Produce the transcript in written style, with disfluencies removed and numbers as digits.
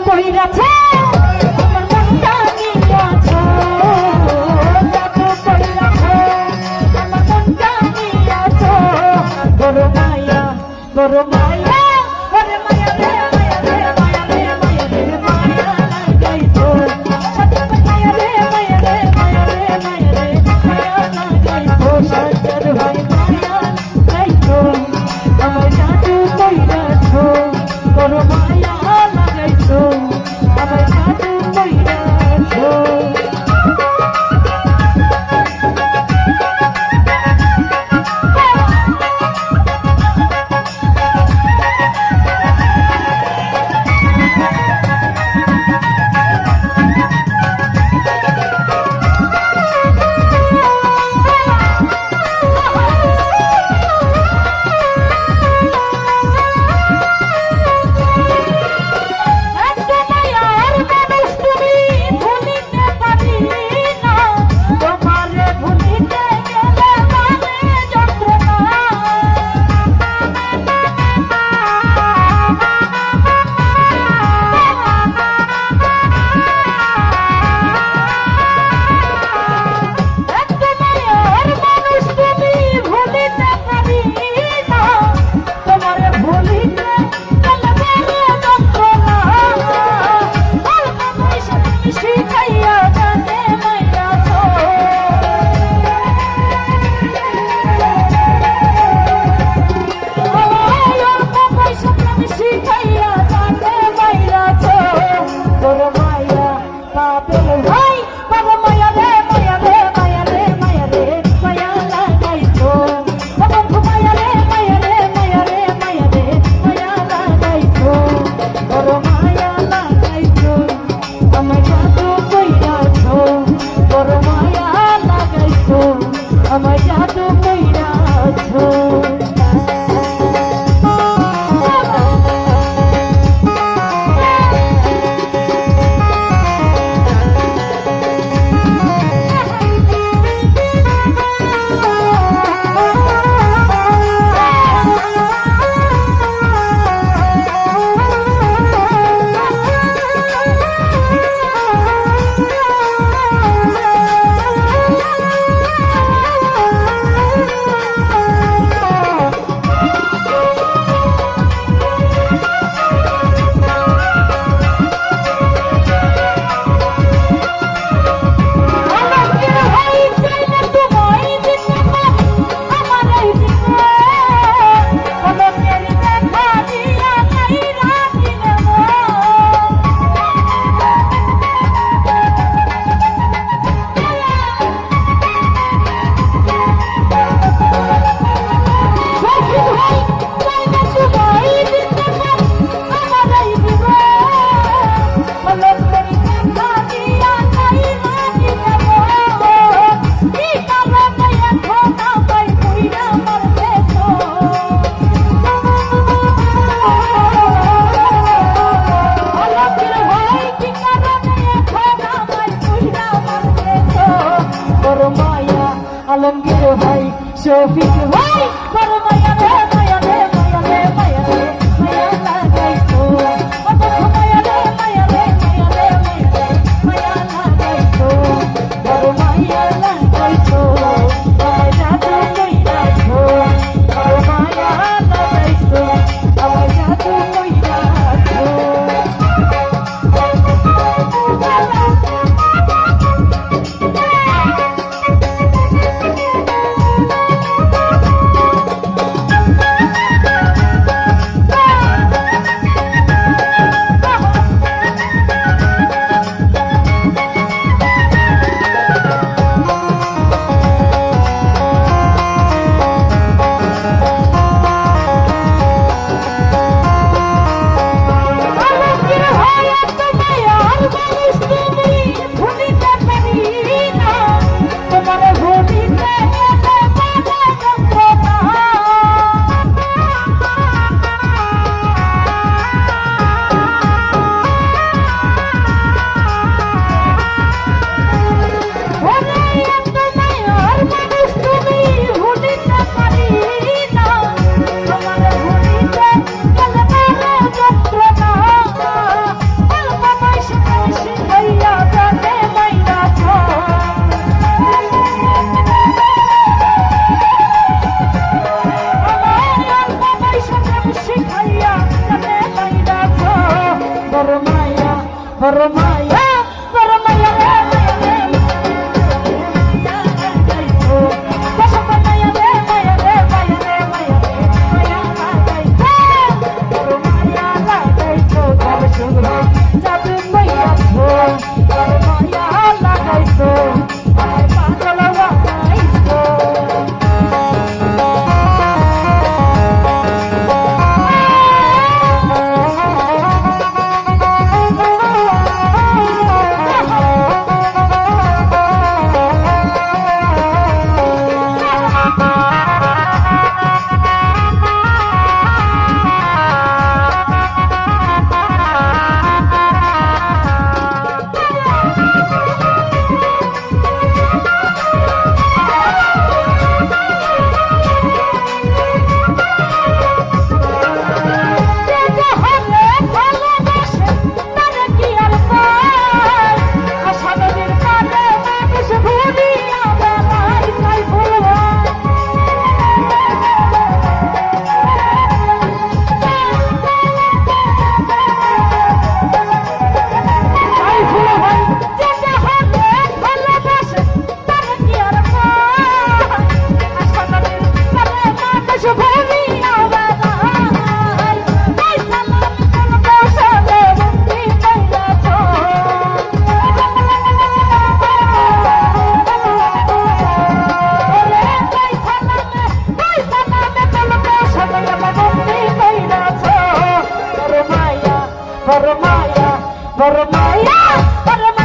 কইরাছে আমার মনটা নিয়াছো জাদু কইরাছে আমার মনটা নিয়াছো বড় মায়া ওরে মায়া রে মায়া রে মায়া রে মায়া রে মায়া লাগাইছো সত্য মায়া রে মায়া রে মায়া রে মায়া রে মায়া লাগাইছো সত্য ভাই মায়া লাগাইছো আমার জাদু কইরাছো বড় মায়া লাগাইছো আমার জাদু কইরাছো আমার জাদু কইরাছো আলমগীর ভাই শফিক ভাই বড় মায়া রে মায়া রে মায়া রে মায়া রে মায়া লাগাইছো মায়া রে মায়া রে মায়া রে মায়া রে মায়া লাগাইছো বড় মায়া লাগাইছো আমার জাদু কইরাছো বড় মায়া লাগাইছো আমার জাদু কইরাছো বড় মায়া রে মায়া রে Vermaya, Vermaya, Vermaya.